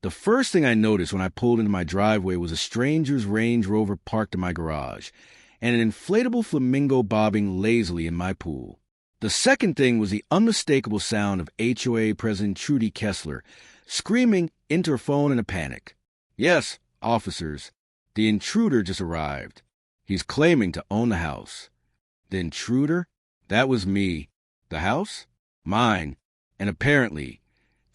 The first thing I noticed when I pulled into my driveway was a stranger's Range Rover parked in my garage, and an inflatable flamingo bobbing lazily in my pool. The second thing was the unmistakable sound of HOA President Trudy Kessler screaming into her phone in a panic. "Yes, officers. The intruder just arrived. He's claiming to own the house." The intruder? That was me. The house? Mine. And apparently,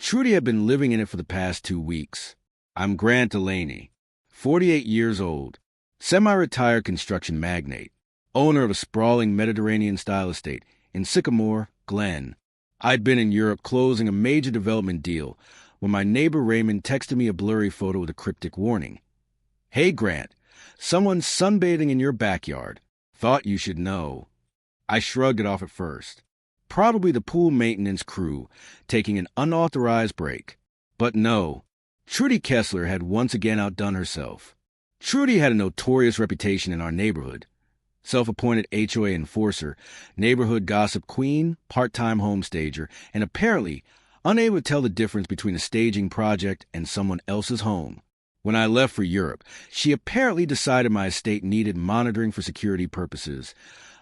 Trudy had been living in it for the past 2 weeks. I'm Grant Delaney, 48 years old, semi-retired construction magnate, owner of a sprawling Mediterranean-style estate in Sycamore, Glen. I'd been in Europe closing a major development deal when my neighbor Raymond texted me a blurry photo with a cryptic warning. "Hey, Grant, someone's sunbathing in your backyard. Thought you should know." I shrugged it off at first. Probably the pool maintenance crew taking an unauthorized break. But no, Trudy Kessler had once again outdone herself. Trudy had a notorious reputation in our neighborhood. Self-appointed HOA enforcer, neighborhood gossip queen, part-time homestager, and apparently unable to tell the difference between a staging project and someone else's home. When I left for Europe, she apparently decided my estate needed monitoring for security purposes,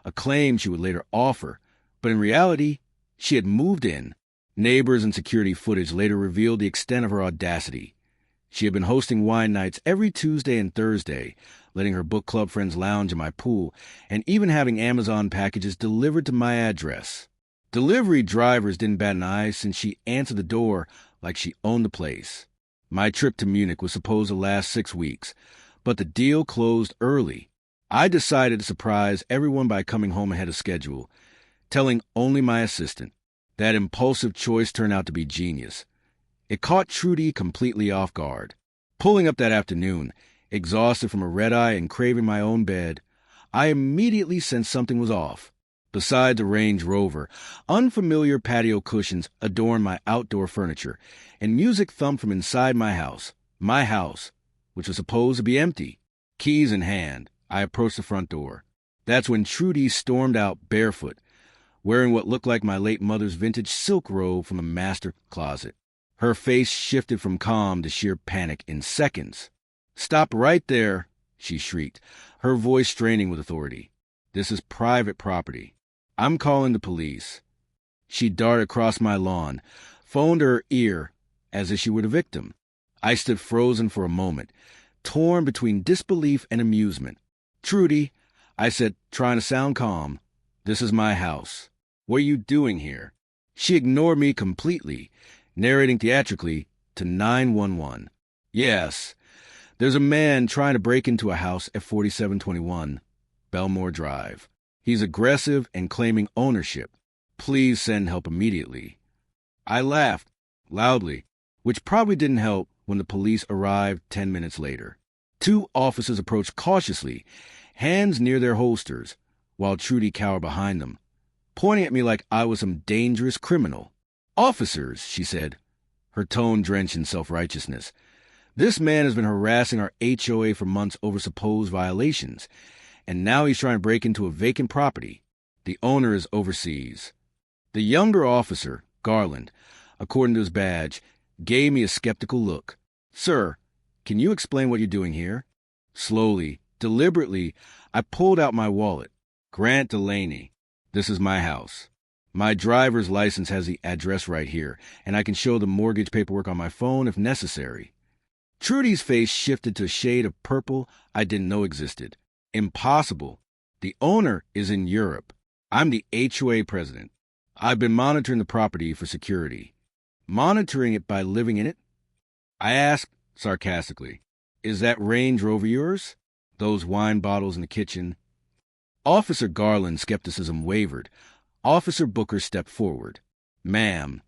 a claim she would later offer, but in reality, she had moved in. Neighbors and security footage later revealed the extent of her audacity. She had been hosting wine nights every Tuesday and Thursday, letting her book club friends lounge in my pool, and even having Amazon packages delivered to my address. Delivery drivers didn't bat an eye since she answered the door like she owned the place. My trip to Munich was supposed to last 6 weeks, but the deal closed early. I decided to surprise everyone by coming home ahead of schedule, telling only my assistant. That impulsive choice turned out to be genius. It caught Trudy completely off guard. Pulling up that afternoon, exhausted from a red-eye and craving my own bed, I immediately sensed something was off. Beside the Range Rover, unfamiliar patio cushions adorned my outdoor furniture, and music thumped from inside my house, which was supposed to be empty. Keys in hand, I approached the front door. That's when Trudy stormed out barefoot, wearing what looked like my late mother's vintage silk robe from a master closet. Her face shifted from calm to sheer panic in seconds. "Stop right there," she shrieked, her voice straining with authority. "This is private property. I'm calling the police." She darted across my lawn, phone to her ear, as if she were the victim. I stood frozen for a moment, torn between disbelief and amusement. "Trudy," I said, trying to sound calm, "this is my house. What are you doing here?" She ignored me completely, narrating theatrically to 911. "Yes, there's a man trying to break into a house at 4721 Belmore Drive. He's aggressive and claiming ownership. Please send help immediately." I laughed, loudly, which probably didn't help when the police arrived 10 minutes later. 2 officers approached cautiously, hands near their holsters, while Trudy cowered behind them, pointing at me like I was some dangerous criminal. "Officers," she said, her tone drenched in self-righteousness, "this man has been harassing our HOA for months over supposed violations, and now he's trying to break into a vacant property. The owner is overseas." The younger officer, Garland, according to his badge, gave me a skeptical look. "Sir, can you explain what you're doing here?" Slowly, deliberately, I pulled out my wallet. "Grant Delaney, this is my house. My driver's license has the address right here, and I can show the mortgage paperwork on my phone if necessary." Trudy's face shifted to a shade of purple I didn't know existed. "Impossible. The owner is in Europe. I'm the HOA president. I've been monitoring the property for security." "Monitoring it by living in it?" I asked sarcastically. "Is that Range Rover yours? Those wine bottles in the kitchen?" Officer Garland's skepticism wavered. Officer Booker stepped forward. "Ma'am,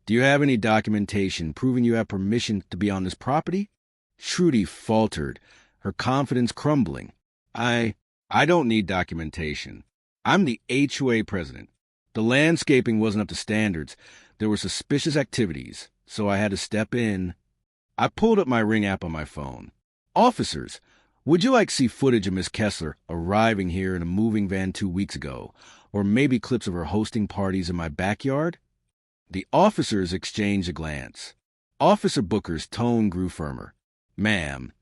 do you have any documentation proving you have permission to be on this property?" Trudy faltered, her confidence crumbling. I don't need documentation. I'm the HOA president. The landscaping wasn't up to standards. There were suspicious activities, so I had to step in." I pulled up my Ring app on my phone. "Officers, would you like to see footage of Miss Kessler arriving here in a moving van 2 weeks ago, or maybe clips of her hosting parties in my backyard?" The officers exchanged a glance. Officer Booker's tone grew firmer. "Ma'am,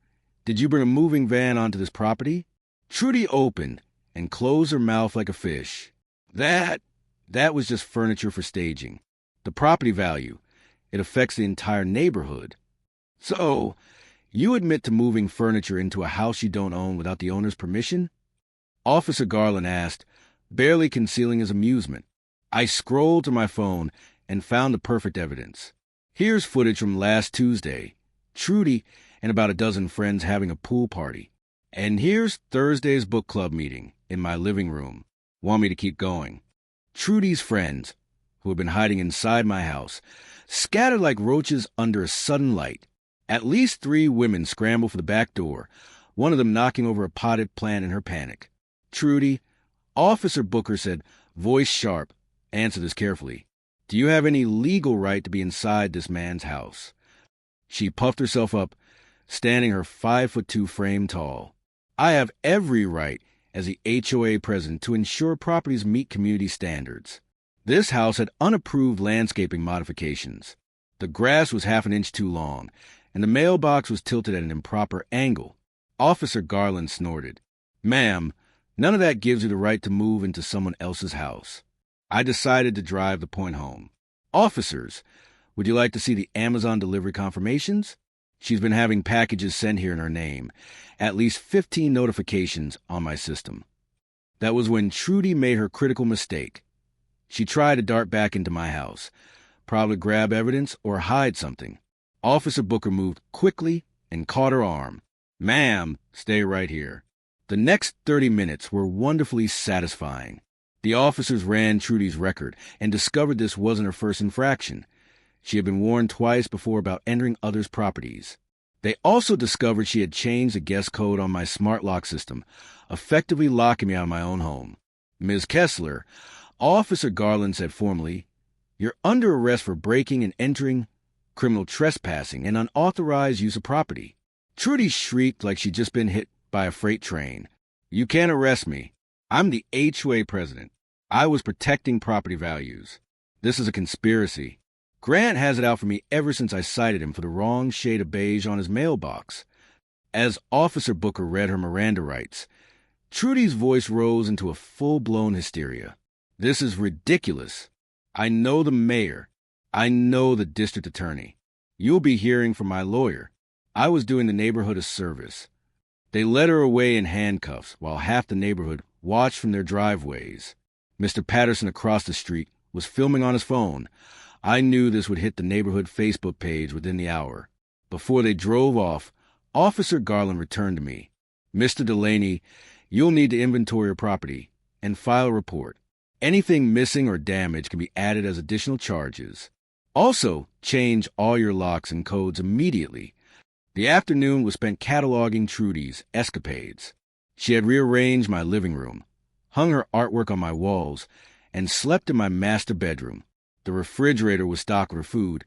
did you bring a moving van onto this property?" Trudy opened and closed her mouth like a fish. That was just furniture for staging. The property value, it affects the entire neighborhood. So, you admit to moving furniture into a house you don't own without the owner's permission? Officer Garland asked, barely concealing his amusement. I scrolled to my phone and found the perfect evidence. Here's footage from last Tuesday. Trudy and about a dozen friends having a pool party. And here's Thursday's book club meeting in my living room. Want me to keep going? Trudy's friends, who had been hiding inside my house, scattered like roaches under a sudden light. At least 3 women scrambled for the back door, one of them knocking over a potted plant in her panic. Trudy, Officer Booker said, voice sharp, answer this carefully. Do you have any legal right to be inside this man's house? She puffed herself up, standing her 5'2" frame tall. I have every right as the HOA president to ensure properties meet community standards. This house had unapproved landscaping modifications. The grass was half an inch too long, and the mailbox was tilted at an improper angle. Officer Garland snorted. Ma'am, none of that gives you the right to move into someone else's house. I decided to drive the point home. Officers, would you like to see the Amazon delivery confirmations? She's been having packages sent here in her name. At least 15 notifications on my system. That was when Trudy made her critical mistake. She tried to dart back into my house, probably grab evidence or hide something. Officer Booker moved quickly and caught her arm. Ma'am, stay right here. The next 30 minutes were wonderfully satisfying. The officers ran Trudy's record and discovered this wasn't her first infraction. She had been warned twice before about entering others' properties. They also discovered she had changed the guest code on my smart lock system, effectively locking me out of my own home. Ms. Kessler, Officer Garland said formally, you're under arrest for breaking and entering, criminal trespassing, and unauthorized use of property. Trudy shrieked like she'd just been hit by a freight train. You can't arrest me. I'm the HOA president. I was protecting property values. This is a conspiracy. Grant has it out for me ever since I cited him for the wrong shade of beige on his mailbox. As Officer Booker read her Miranda rights, Trudy's voice rose into a full-blown hysteria. This is ridiculous. I know the mayor. I know the district attorney. You'll be hearing from my lawyer. I was doing the neighborhood a service. They led her away in handcuffs while half the neighborhood watched from their driveways. Mr. Patterson across the street was filming on his phone. I knew this would hit the neighborhood Facebook page within the hour. Before they drove off, Officer Garland returned to me. Mr. Delaney, you'll need to inventory your property and file a report. Anything missing or damaged can be added as additional charges. Also, change all your locks and codes immediately. The afternoon was spent cataloging Trudy's escapades. She had rearranged my living room, hung her artwork on my walls, and slept in my master bedroom. The refrigerator was stocked with food,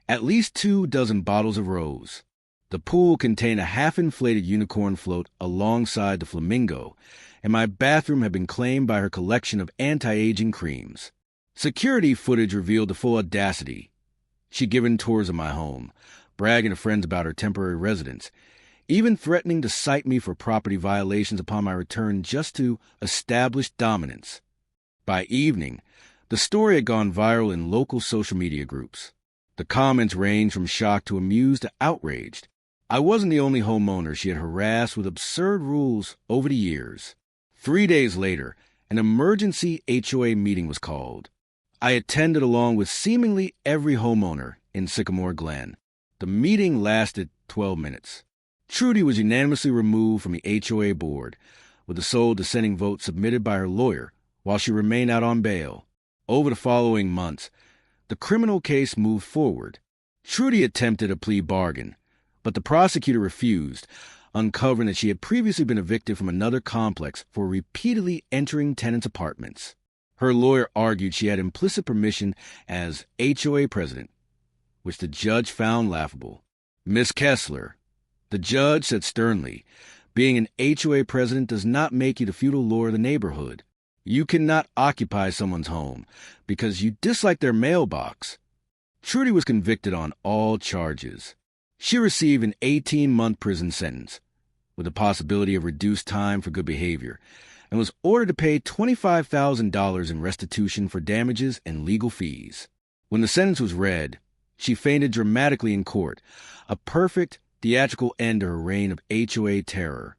at least 24 bottles of rose. The pool contained a half-inflated unicorn float alongside the flamingo, and my bathroom had been claimed by her collection of anti-aging creams. Security footage revealed the full audacity. She'd given tours of my home, bragging to friends about her temporary residence, even threatening to cite me for property violations upon my return just to establish dominance. By evening, the story had gone viral in local social media groups. The comments ranged from shocked to amused to outraged. I wasn't the only homeowner she had harassed with absurd rules over the years. 3 days later, an emergency HOA meeting was called. I attended along with seemingly every homeowner in Sycamore Glen. The meeting lasted 12 minutes. Trudy was unanimously removed from the HOA board, with the sole dissenting vote submitted by her lawyer while she remained out on bail. Over the following months, the criminal case moved forward. Trudy attempted a plea bargain, but the prosecutor refused, uncovering that she had previously been evicted from another complex for repeatedly entering tenants' apartments. Her lawyer argued she had implicit permission as HOA president, which the judge found laughable. Miss Kessler, the judge said sternly, being an HOA president does not make you the feudal lord of the neighborhood. You cannot occupy someone's home because you dislike their mailbox. Trudy was convicted on all charges. She received an 18-month prison sentence, with the possibility of reduced time for good behavior, and was ordered to pay $25,000 in restitution for damages and legal fees. When the sentence was read, she fainted dramatically in court, a perfect, theatrical end to her reign of HOA terror.